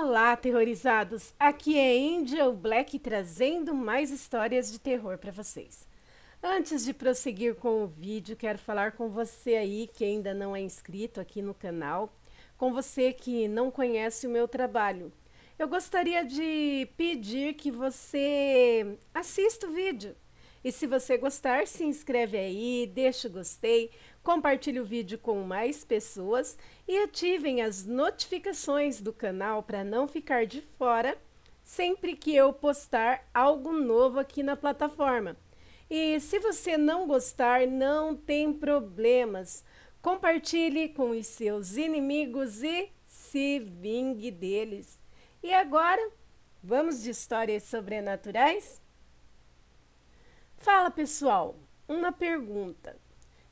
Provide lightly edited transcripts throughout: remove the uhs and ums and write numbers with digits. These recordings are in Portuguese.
Olá, terrorizados! Aqui é Angel Black trazendo mais histórias de terror para vocês. Antes de prosseguir com o vídeo, quero falar com você aí que ainda não é inscrito aqui no canal, com você que não conhece o meu trabalho. Eu gostaria de pedir que você assista o vídeo. E se você gostar, se inscreve aí, deixa o gostei, compartilhe o vídeo com mais pessoas e ativem as notificações do canal para não ficar de fora sempre que eu postar algo novo aqui na plataforma. E se você não gostar, não tem problemas. Compartilhe com os seus inimigos e se vingue deles. E agora, vamos de histórias sobrenaturais? Fala, pessoal, uma pergunta.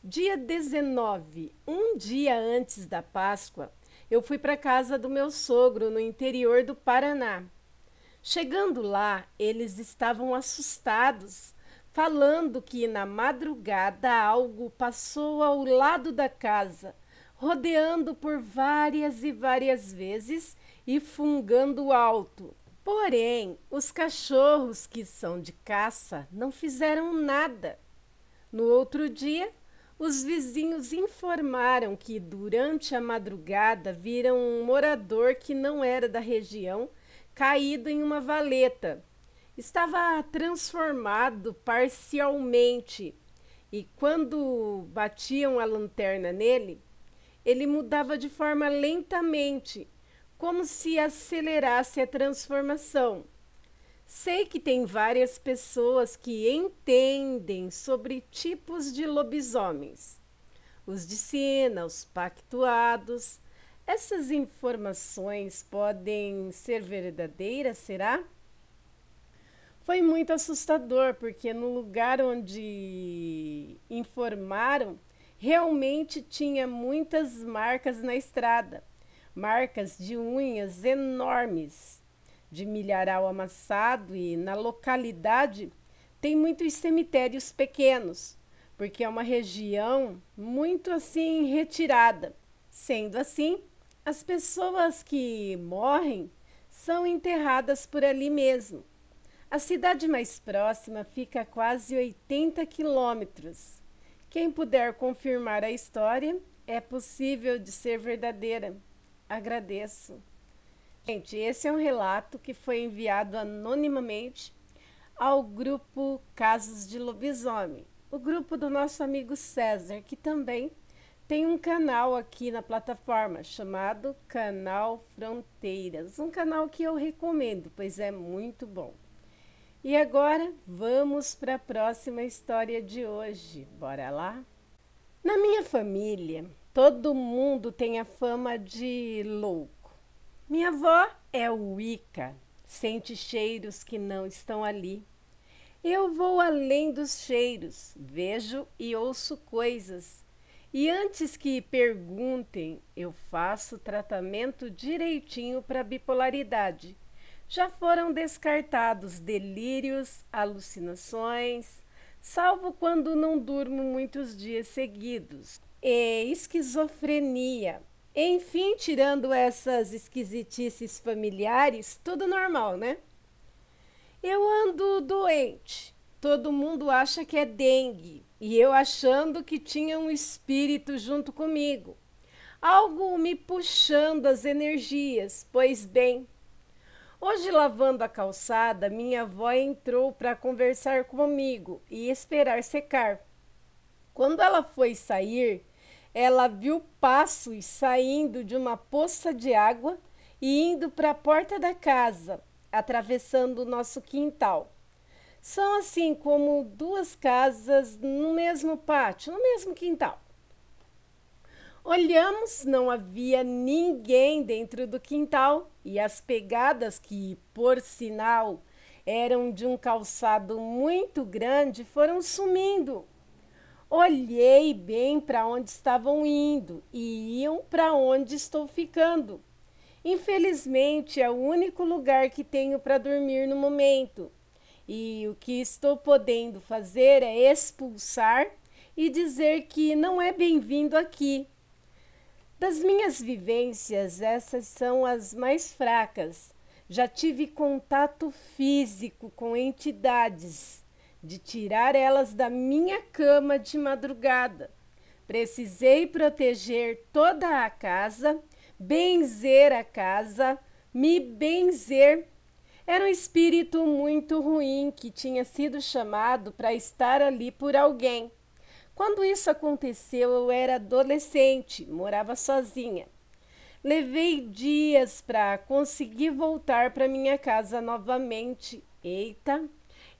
Dia 19, um dia antes da Páscoa, eu fui para a casa do meu sogro no interior do Paraná. Chegando lá, eles estavam assustados, falando que na madrugada algo passou ao lado da casa, rodeando por várias e várias vezes e fungando alto. Porém, os cachorros que são de caça não fizeram nada. No outro dia, os vizinhos informaram que durante a madrugada viram um morador que não era da região caído em uma valeta. Estava transformado parcialmente e quando batiam a lanterna nele, ele mudava de forma lentamente, como se acelerasse a transformação. Sei que tem várias pessoas que entendem sobre tipos de lobisomens. Os de sina, os pactuados. Essas informações podem ser verdadeiras, será? Foi muito assustador, porque no lugar onde informaram, realmente tinha muitas marcas na estrada. Marcas de unhas enormes, de milharal amassado, e na localidade tem muitos cemitérios pequenos, porque é uma região muito assim retirada. Sendo assim, as pessoas que morrem são enterradas por ali mesmo. A cidade mais próxima fica a quase 80 quilômetros. Quem puder confirmar a história, é possível de ser verdadeira. Agradeço. Gente, esse é um relato que foi enviado anonimamente ao grupo Casos de Lobisomem, o grupo do nosso amigo César, que também tem um canal aqui na plataforma chamado Canal Fronteiras, um canal que eu recomendo, pois é muito bom. E agora vamos para a próxima história de hoje. Bora lá? Na minha família, todo mundo tem a fama de louco. Minha avó é Wicca, sente cheiros que não estão ali. Eu vou além dos cheiros, vejo e ouço coisas. E antes que perguntem, eu faço tratamento direitinho para bipolaridade. Já foram descartados delírios, alucinações, salvo quando não durmo muitos dias seguidos, e esquizofrenia. Enfim, tirando essas esquisitices familiares, tudo normal, né? Eu ando doente. Todo mundo acha que é dengue. E eu achando que tinha um espírito junto comigo. Algo me puxando as energias. Pois bem, hoje lavando a calçada, minha avó entrou para conversar comigo e esperar secar. Quando ela foi sair, ela viu passos saindo de uma poça de água e indo para a porta da casa, atravessando o nosso quintal. São assim como duas casas no mesmo pátio, no mesmo quintal. Olhamos, não havia ninguém dentro do quintal e as pegadas, que por sinal eram de um calçado muito grande, foram sumindo. Olhei bem para onde estavam indo e iam para onde estou ficando. Infelizmente, é o único lugar que tenho para dormir no momento. E o que estou podendo fazer é expulsar e dizer que não é bem-vindo aqui. Das minhas vivências, essas são as mais fracas. Já tive contato físico com entidades, de tirar elas da minha cama de madrugada. Precisei proteger toda a casa, benzer a casa, me benzer. Era um espírito muito ruim que tinha sido chamado para estar ali por alguém. Quando isso aconteceu, eu era adolescente, morava sozinha. Levei dias para conseguir voltar para minha casa novamente. Eita!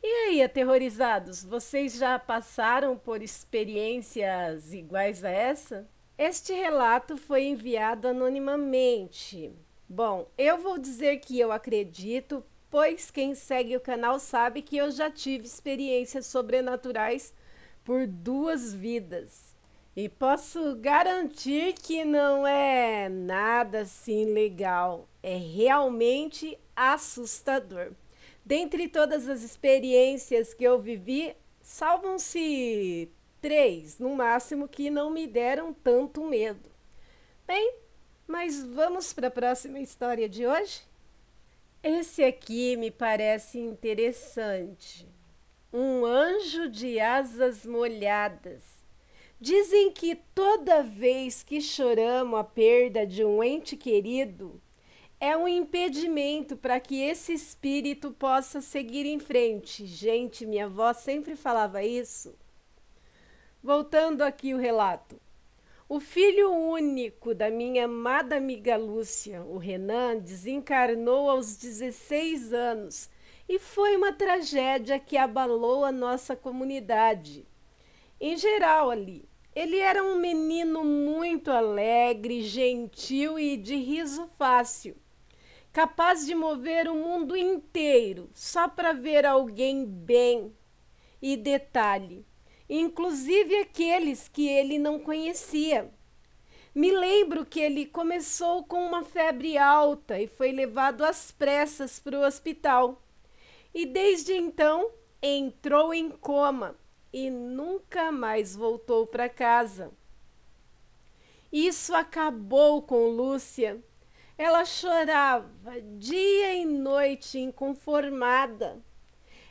E aí, aterrorizados, vocês já passaram por experiências iguais a essa? Este relato foi enviado anonimamente. Bom, eu vou dizer que eu acredito, pois quem segue o canal sabe que eu já tive experiências sobrenaturais por 2 vidas. E posso garantir que não é nada assim legal. É realmente assustador. Dentre todas as experiências que eu vivi, salvam-se 3, no máximo, que não me deram tanto medo. Bem, mas vamos para a próxima história de hoje? Esse aqui me parece interessante. Um anjo de asas molhadas. Dizem que toda vez que choramos a perda de um ente querido, é um impedimento para que esse espírito possa seguir em frente. Gente, minha avó sempre falava isso. Voltando aqui o relato. O filho único da minha amada amiga Lúcia, o Renan, desencarnou aos 16 anos e foi uma tragédia que abalou a nossa comunidade. Em geral ali, ele era um menino muito alegre, gentil e de riso fácil, capaz de mover o mundo inteiro só para ver alguém bem. E detalhe, inclusive aqueles que ele não conhecia. Me lembro que ele começou com uma febre alta e foi levado às pressas para o hospital. E desde então entrou em coma e nunca mais voltou para casa. Isso acabou com Lúcia. Ela chorava dia e noite inconformada.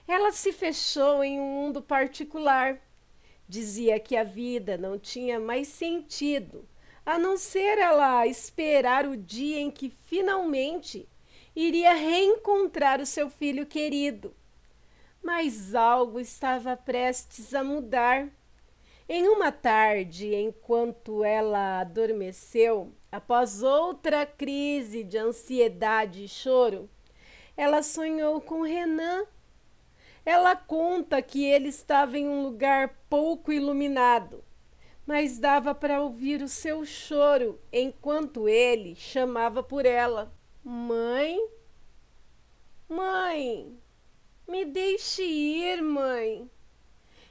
Ela se fechou em um mundo particular. Dizia que a vida não tinha mais sentido, a não ser ela esperar o dia em que finalmente iria reencontrar o seu filho querido. Mas algo estava prestes a mudar. Em uma tarde, enquanto ela adormeceu, após outra crise de ansiedade e choro, ela sonhou com Renan. Ela conta que ele estava em um lugar pouco iluminado, mas dava para ouvir o seu choro enquanto ele chamava por ela. Mãe? Mãe, me deixe ir, mãe.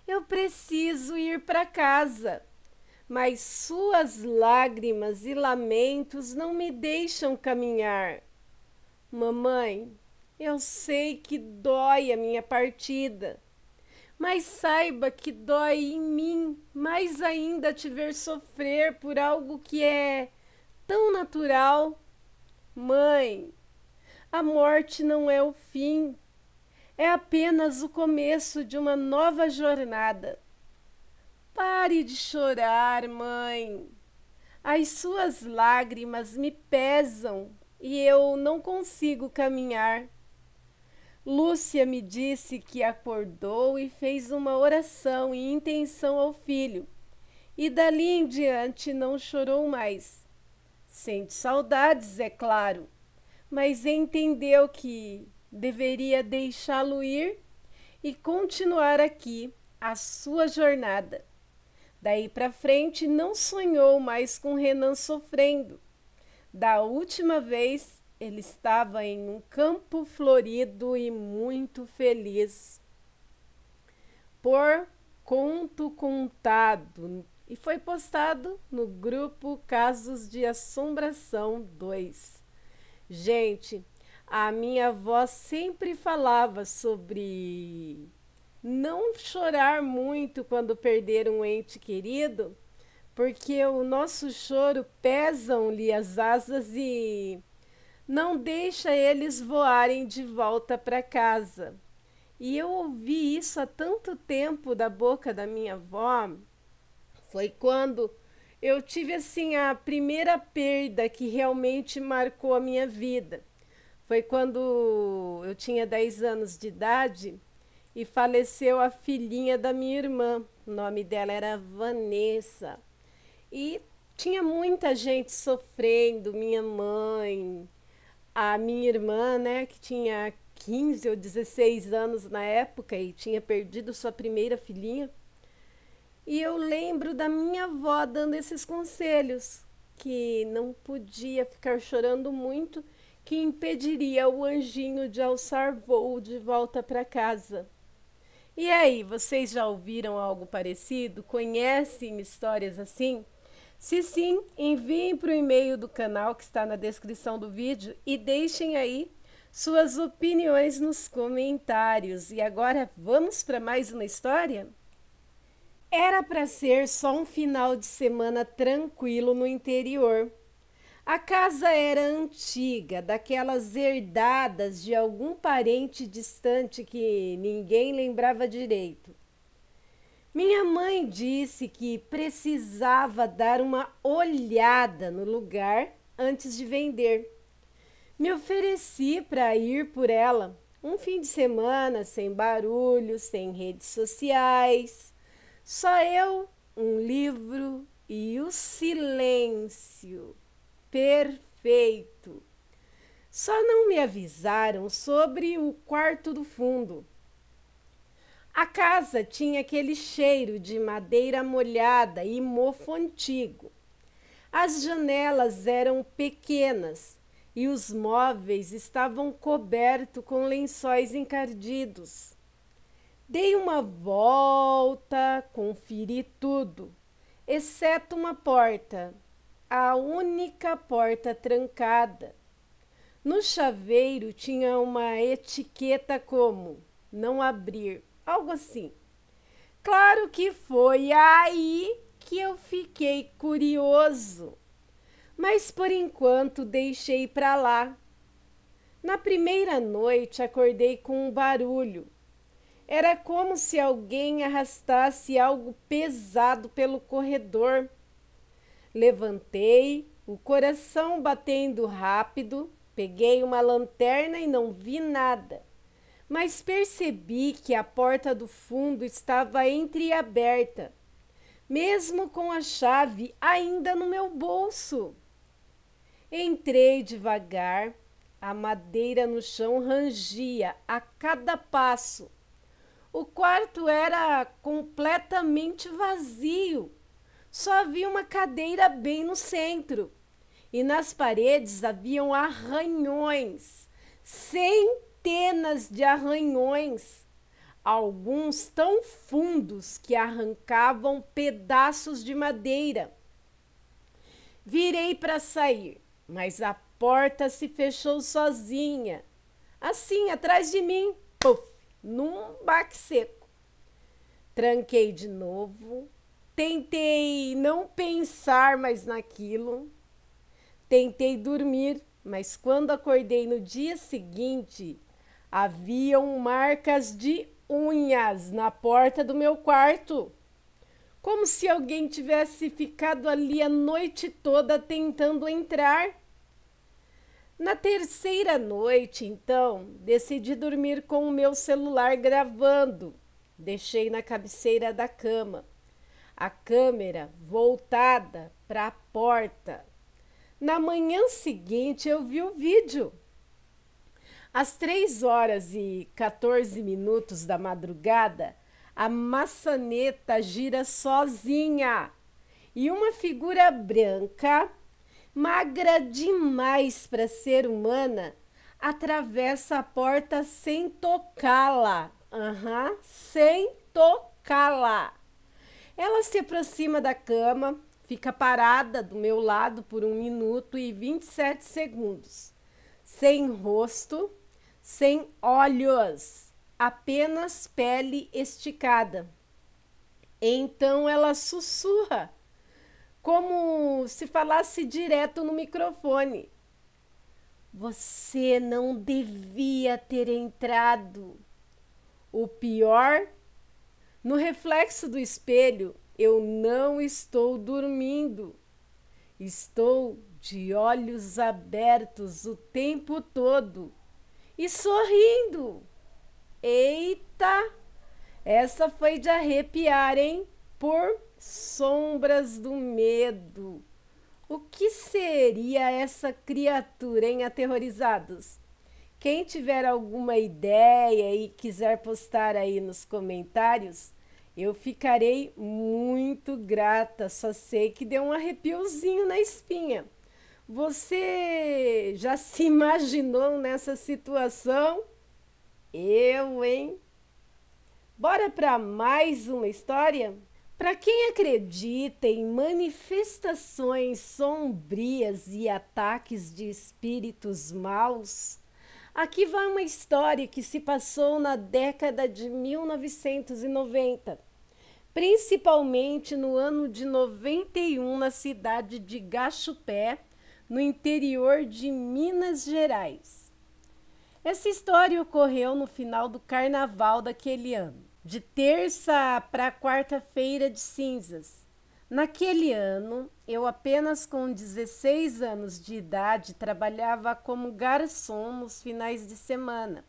Eu preciso ir para casa, mas suas lágrimas e lamentos não me deixam caminhar. Mamãe, eu sei que dói a minha partida, mas saiba que dói em mim mais ainda te ver sofrer por algo que é tão natural. Mãe, a morte não é o fim, é apenas o começo de uma nova jornada. Pare de chorar, mãe. As suas lágrimas me pesam e eu não consigo caminhar. Lúcia me disse que acordou e fez uma oração em intenção ao filho, e dali em diante não chorou mais. Sente saudades, é claro, mas entendeu que deveria deixá-lo ir e continuar aqui a sua jornada. Daí para frente não sonhou mais com Renan sofrendo. Da última vez, ele estava em um campo florido e muito feliz. Por conto contado. E foi postado no grupo Casos de Assombração 2. Gente, a minha avó sempre falava sobre não chorar muito quando perder um ente querido, porque o nosso choro pesam-lhe as asas e não deixa eles voarem de volta para casa. E eu ouvi isso há tanto tempo da boca da minha avó. Foi quando eu tive assim a primeira perda que realmente marcou a minha vida. Foi quando eu tinha 10 anos de idade e faleceu a filhinha da minha irmã. O nome dela era Vanessa. E tinha muita gente sofrendo, minha mãe, a minha irmã, né, que tinha 15 ou 16 anos na época e tinha perdido sua primeira filhinha. E eu lembro da minha avó dando esses conselhos, que não podia ficar chorando muito, que impediria o anjinho de alçar voo de volta para casa. E aí, vocês já ouviram algo parecido? Conhecem histórias assim? Se sim, enviem para o e-mail do canal que está na descrição do vídeo e deixem aí suas opiniões nos comentários. E agora vamos para mais uma história? Era para ser só um final de semana tranquilo no interior. A casa era antiga, daquelas herdadas de algum parente distante que ninguém lembrava direito. Minha mãe disse que precisava dar uma olhada no lugar antes de vender. Me ofereci para ir por ela, um fim de semana sem barulho, sem redes sociais, só eu, um livro e o silêncio. Perfeito. Só não me avisaram sobre o quarto do fundo. A casa tinha aquele cheiro de madeira molhada e mofo antigo. As janelas eram pequenas e os móveis estavam cobertos com lençóis encardidos. Dei uma volta, conferi tudo, exceto uma porta, a única porta trancada. No chaveiro tinha uma etiqueta como não abrir. Algo assim. Claro que foi aí que eu fiquei curioso, mas por enquanto deixei para lá. Na primeira noite acordei com um barulho. Era como se alguém arrastasse algo pesado pelo corredor. Levantei, o coração batendo rápido, peguei uma lanterna e não vi nada. Mas percebi que a porta do fundo estava entreaberta, mesmo com a chave ainda no meu bolso. Entrei devagar, a madeira no chão rangia a cada passo. O quarto era completamente vazio, só havia uma cadeira bem no centro e nas paredes haviam arranhões, centenas de arranhões, alguns tão fundos que arrancavam pedaços de madeira. Virei para sair, mas a porta se fechou sozinha, assim atrás de mim, puf, num baque seco. Tranquei de novo, tentei não pensar mais naquilo, tentei dormir, mas quando acordei no dia seguinte, haviam marcas de unhas na porta do meu quarto. Como se alguém tivesse ficado ali a noite toda tentando entrar. Na terceira noite, então, decidi dormir com o meu celular gravando. Deixei na cabeceira da cama, a câmera voltada para a porta. Na manhã seguinte eu vi o vídeo. Às 3h14 da madrugada, a maçaneta gira sozinha e uma figura branca, magra demais para ser humana, atravessa a porta sem tocá-la. Sem tocá-la. Ela se aproxima da cama, fica parada do meu lado por 1 minuto e 27 segundos. Sem rosto, sem olhos, apenas pele esticada. Então ela sussurra: como se falasse direto no microfone. Você não devia ter entrado. O pior, no reflexo do espelho, eu não estou dormindo. Estou de olhos abertos o tempo todo e sorrindo. Eita! Essa foi de arrepiar, hein? Por sombras do medo. O que seria essa criatura, hein, aterrorizados? Quem tiver alguma ideia e quiser postar aí nos comentários, eu ficarei muito grata. Só sei que deu um arrepiozinho na espinha. Você já se imaginou nessa situação? Eu, hein? Bora para mais uma história? Para quem acredita em manifestações sombrias e ataques de espíritos maus, aqui vai uma história que se passou na década de 1990, principalmente no ano de 91, na cidade de Gachupé, no interior de Minas Gerais. Essa história ocorreu no final do carnaval daquele ano, de terça para quarta-feira de cinzas. Naquele ano, eu apenas com 16 anos de idade trabalhava como garçom nos finais de semana,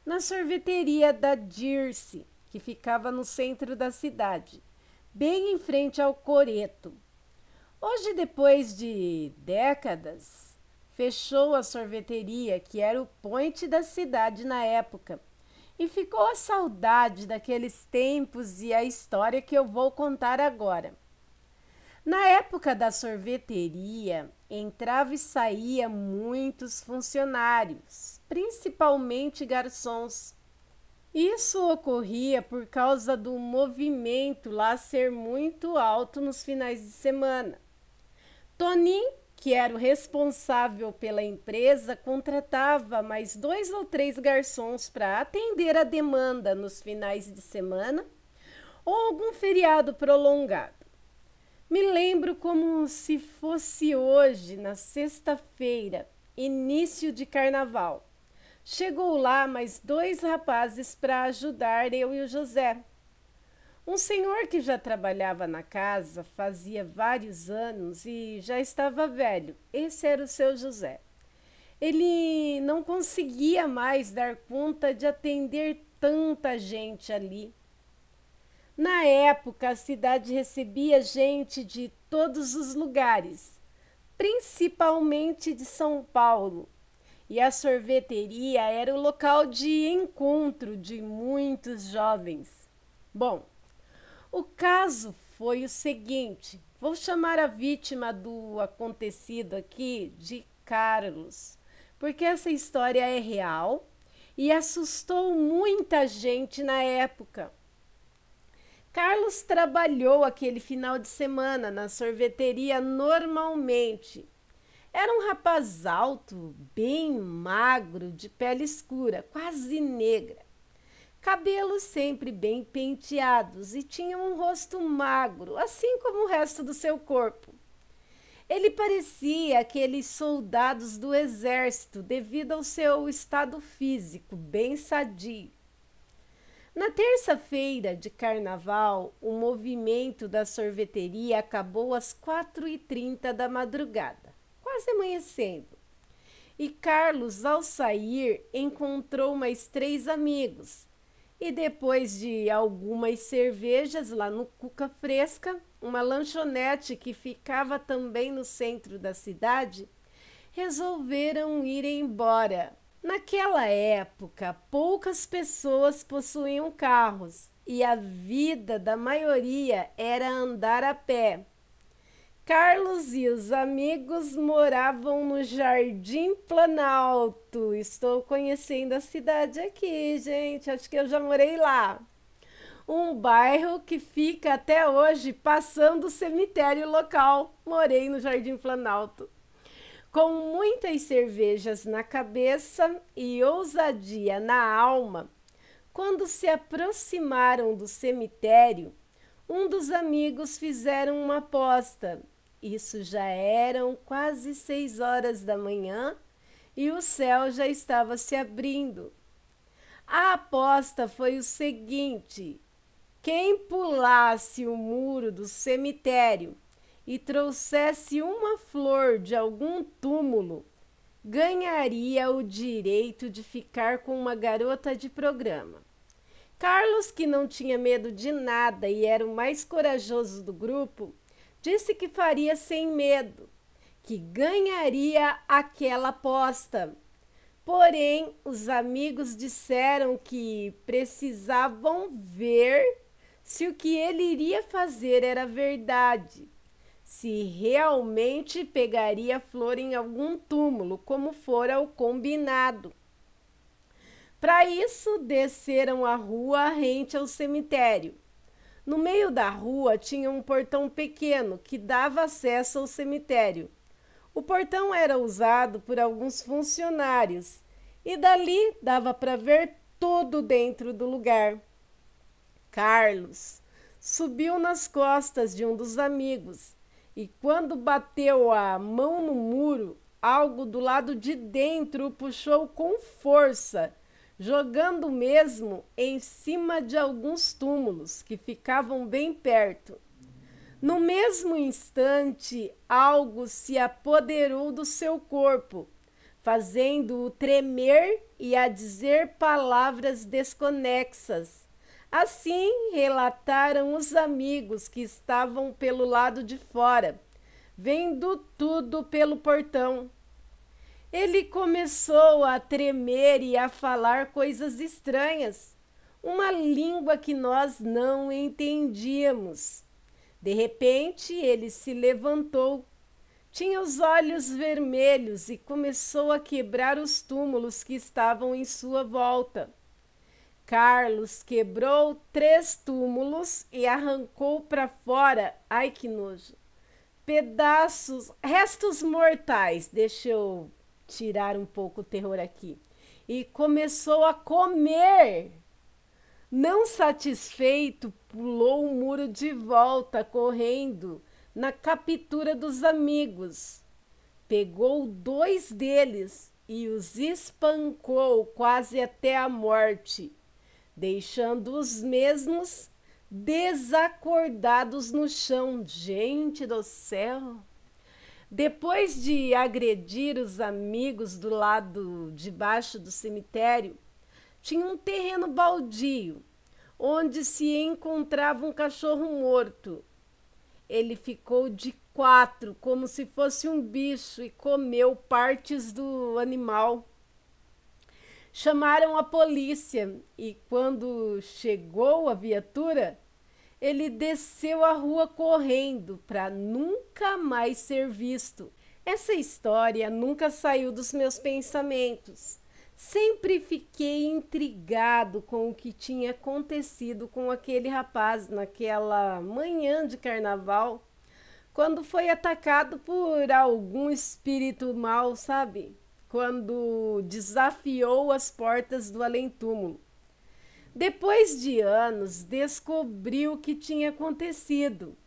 na sorveteria da Dirce, que ficava no centro da cidade, bem em frente ao Coreto. Hoje, depois de décadas, fechou a sorveteria, que era o point da cidade na época, e ficou a saudade daqueles tempos e a história que eu vou contar agora. Na época da sorveteria, entrava e saía muitos funcionários, principalmente garçons. Isso ocorria por causa do movimento lá ser muito alto nos finais de semana. Toninho, que era o responsável pela empresa, contratava mais 2 ou 3 garçons para atender a demanda nos finais de semana ou algum feriado prolongado. Me lembro como se fosse hoje, na sexta-feira, início de carnaval. Chegou lá mais 2 rapazes para ajudar eu e o José. Um senhor que já trabalhava na casa fazia vários anos e já estava velho. Esse era o seu José. Ele não conseguia mais dar conta de atender tanta gente ali. Na época, a cidade recebia gente de todos os lugares, principalmente de São Paulo. E a sorveteria era o local de encontro de muitos jovens. Bom, o caso foi o seguinte, vou chamar a vítima do acontecido aqui de Carlos, porque essa história é real e assustou muita gente na época. Carlos trabalhou aquele final de semana na sorveteria normalmente. Era um rapaz alto, bem magro, de pele escura, quase negra. Cabelos sempre bem penteados e tinha um rosto magro, assim como o resto do seu corpo. Ele parecia aqueles soldados do exército devido ao seu estado físico bem sadio. Na terça-feira de carnaval, o movimento da sorveteria acabou às 4h30 da madrugada, quase amanhecendo. E Carlos, ao sair, encontrou mais 3 amigos. E depois de algumas cervejas lá no Cuca Fresca, uma lanchonete que ficava também no centro da cidade, resolveram ir embora. Naquela época, poucas pessoas possuíam carros e a vida da maioria era andar a pé. Carlos e os amigos moravam no Jardim Planalto. Estou conhecendo a cidade aqui, gente. Acho que eu já morei lá. Um bairro que fica até hoje passando o cemitério local. Morei no Jardim Planalto. Com muitas cervejas na cabeça e ousadia na alma, quando se aproximaram do cemitério, um dos amigos fizeram uma aposta. Isso já eram quase 6 horas da manhã e o céu já estava se abrindo. A aposta foi o seguinte: quem pulasse o muro do cemitério e trouxesse uma flor de algum túmulo, ganharia o direito de ficar com uma garota de programa. Carlos, que não tinha medo de nada e era o mais corajoso do grupo, disse que faria sem medo, que ganharia aquela aposta. Porém, os amigos disseram que precisavam ver se o que ele iria fazer era verdade, se realmente pegaria flor em algum túmulo, como fora o combinado. Para isso, desceram a rua rente ao cemitério. No meio da rua tinha um portão pequeno que dava acesso ao cemitério. O portão era usado por alguns funcionários e dali dava para ver tudo dentro do lugar. Carlos subiu nas costas de um dos amigos e, quando bateu a mão no muro, algo do lado de dentro o puxou com força, jogando mesmo em cima de alguns túmulos que ficavam bem perto. No mesmo instante, algo se apoderou do seu corpo, fazendo-o tremer e a dizer palavras desconexas. Assim relataram os amigos que estavam pelo lado de fora, vendo tudo pelo portão. Ele começou a tremer e a falar coisas estranhas, uma língua que nós não entendíamos. De repente, ele se levantou. Tinha os olhos vermelhos e começou a quebrar os túmulos que estavam em sua volta. Carlos quebrou 3 túmulos e arrancou para fora, ai que nojo, pedaços, restos mortais, deixa eu tirar um pouco o terror aqui, e começou a comer. Não satisfeito, pulou o muro de volta, correndo na captura dos amigos. Pegou 2 deles e os espancou quase até a morte, deixando os mesmos desacordados no chão. Gente do céu! Depois de agredir os amigos do lado de baixo do cemitério, tinha um terreno baldio, onde se encontrava um cachorro morto. Ele ficou de 4, como se fosse um bicho, e comeu partes do animal. Chamaram a polícia e, quando chegou a viatura, ele desceu a rua correndo para nunca mais ser visto. Essa história nunca saiu dos meus pensamentos. Sempre fiquei intrigado com o que tinha acontecido com aquele rapaz naquela manhã de carnaval, quando foi atacado por algum espírito mau, sabe? Quando desafiou as portas do além-túmulo. Depois de anos, descobriu o que tinha acontecido.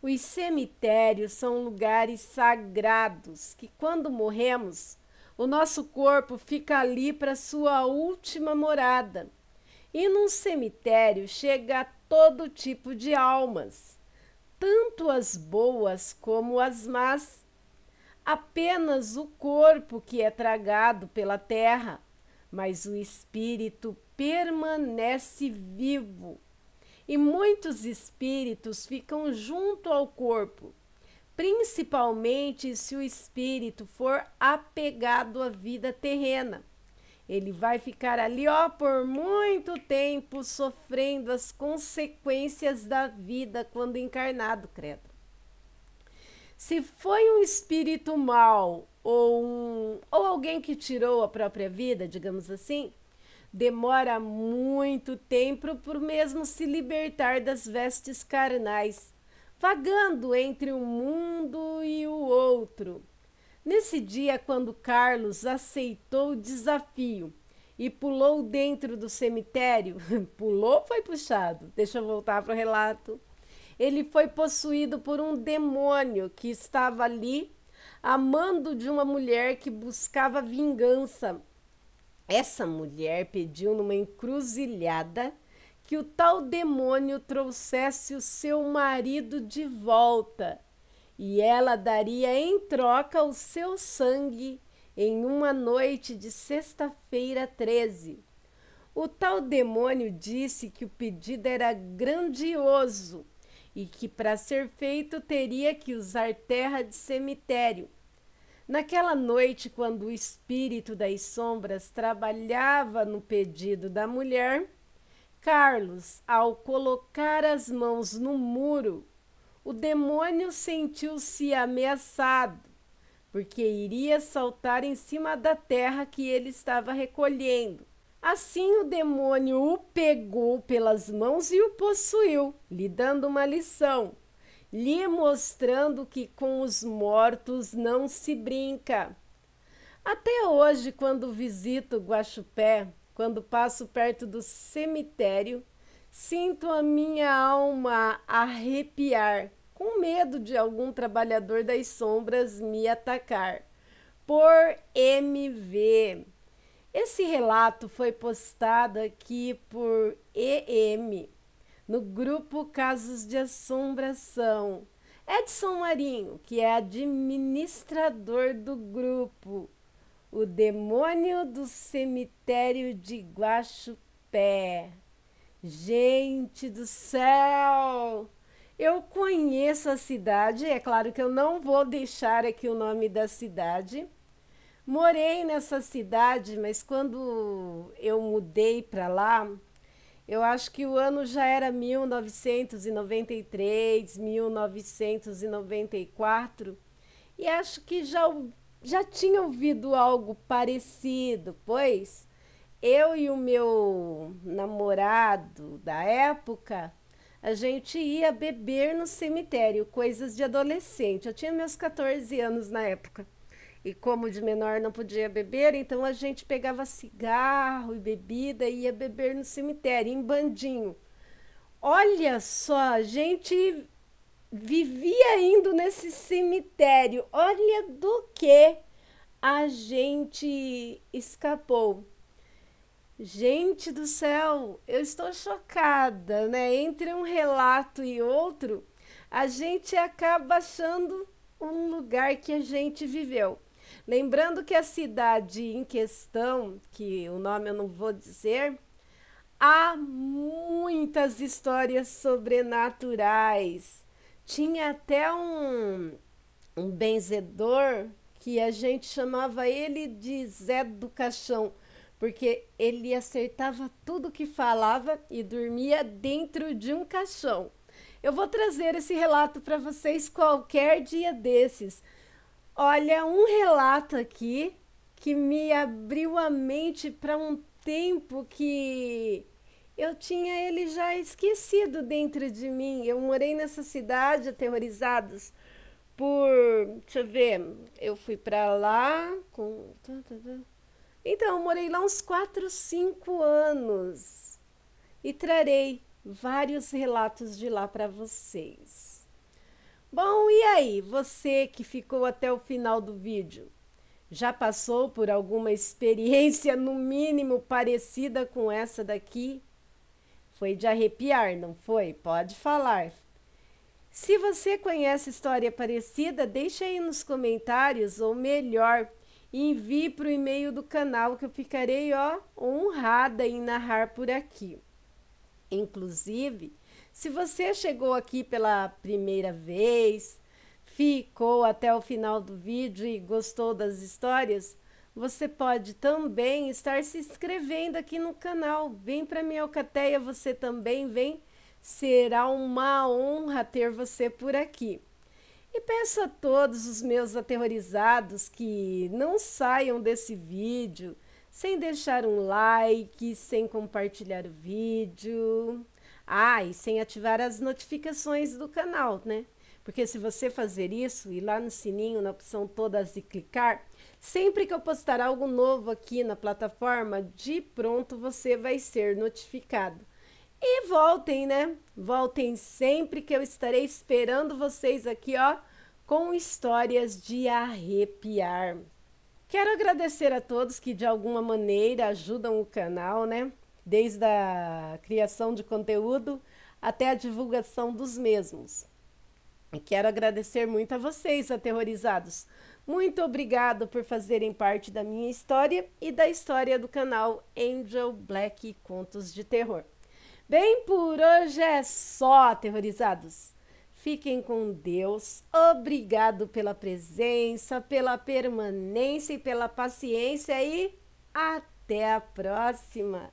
Os cemitérios são lugares sagrados que, quando morremos, o nosso corpo fica ali para sua última morada. E num cemitério chega a todo tipo de almas, tanto as boas como as más. Apenas o corpo que é tragado pela terra, mas o espírito permanece vivo. E muitos espíritos ficam junto ao corpo, principalmente se o espírito for apegado à vida terrena. Ele vai ficar ali, por muito tempo, sofrendo as consequências da vida quando encarnado, credo. Se foi um espírito mau ou alguém que tirou a própria vida, digamos assim, demora muito tempo por mesmo se libertar das vestes carnais, vagando entre um mundo e o outro. Nesse dia, quando Carlos aceitou o desafio e pulou dentro do cemitério, pulou ou foi puxado? Deixa eu voltar para o relato. ele foi possuído por um demônio que estava ali, amando de uma mulher que buscava vingança. Essa mulher pediu numa encruzilhada que o tal demônio trouxesse o seu marido de volta e ela daria em troca o seu sangue em uma noite de sexta-feira 13. O tal demônio disse que o pedido era grandioso e que para ser feito teria que usar terra de cemitério. Naquela noite, quando o espírito das sombras trabalhava no pedido da mulher, Carlos, ao colocar as mãos no muro, o demônio sentiu-se ameaçado, porque iria saltar em cima da terra que ele estava recolhendo. Assim o demônio o pegou pelas mãos e o possuiu, lhe dando uma lição, lhe mostrando que com os mortos não se brinca. Até hoje, quando visito Guaxupé, quando passo perto do cemitério, sinto a minha alma arrepiar, com medo de algum trabalhador das sombras me atacar. Por MV. Esse relato foi postado aqui por EM, no grupo Casos de Assombração. Edson Marinho, que é administrador do grupo, o demônio do cemitério de Guaxupé. Gente do céu! Eu conheço a cidade, é claro que eu não vou deixar aqui o nome da cidade. Morei nessa cidade, mas quando eu mudei para lá, eu acho que o ano já era 1993, 1994, e acho que já tinha ouvido algo parecido, pois eu e o meu namorado da época, a gente ia beber no cemitério, coisas de adolescente. Eu tinha meus 14 anos na época. E como de menor não podia beber, então a gente pegava cigarro e bebida e ia beber no cemitério, em bandinho. Olha só, a gente vivia indo nesse cemitério. Olha do que a gente escapou. Gente do céu, eu estou chocada, né? Entre um relato e outro, a gente acaba achando um lugar que a gente viveu. Lembrando que a cidade em questão, que o nome eu não vou dizer, há muitas histórias sobrenaturais. Tinha até um benzedor que a gente chamava ele de Zé do Caixão, porque ele acertava tudo que falava e dormia dentro de um caixão. Eu vou trazer esse relato para vocês qualquer dia desses. Olha, um relato aqui que me abriu a mente para um tempo que eu tinha ele já esquecido dentro de mim. Eu morei nessa cidade aterrorizados por, deixa eu ver, eu fui para lá com... Então, eu morei lá uns 4, 5 anos e trarei vários relatos de lá para vocês. Bom, e aí, você que ficou até o final do vídeo, já passou por alguma experiência no mínimo parecida com essa daqui? Foi de arrepiar, não foi? Pode falar. Se você conhece história parecida, deixa aí nos comentários, ou melhor, envie para o e-mail do canal que eu ficarei honrada em narrar por aqui. Inclusive, se você chegou aqui pela primeira vez, ficou até o final do vídeo e gostou das histórias, você pode também estar se inscrevendo aqui no canal. Vem para minha alcateia, você também vem. Será uma honra ter você por aqui. E peço a todos os meus aterrorizados que não saiam desse vídeo sem deixar um like, sem compartilhar o vídeo. E sem ativar as notificações do canal, né? Porque se você fazer isso, ir lá no sininho, na opção todas e clicar, sempre que eu postar algo novo aqui na plataforma, de pronto você vai ser notificado. E voltem, né? Voltem sempre que eu estarei esperando vocês aqui, ó, com histórias de arrepiar. Quero agradecer a todos que de alguma maneira ajudam o canal, né? Desde a criação de conteúdo até a divulgação dos mesmos. E quero agradecer muito a vocês, aterrorizados. Muito obrigado por fazerem parte da minha história e da história do canal Angel Black Contos de Terror. Bem, por hoje é só, aterrorizados. Fiquem com Deus. Obrigado pela presença, pela permanência e pela paciência e até a próxima.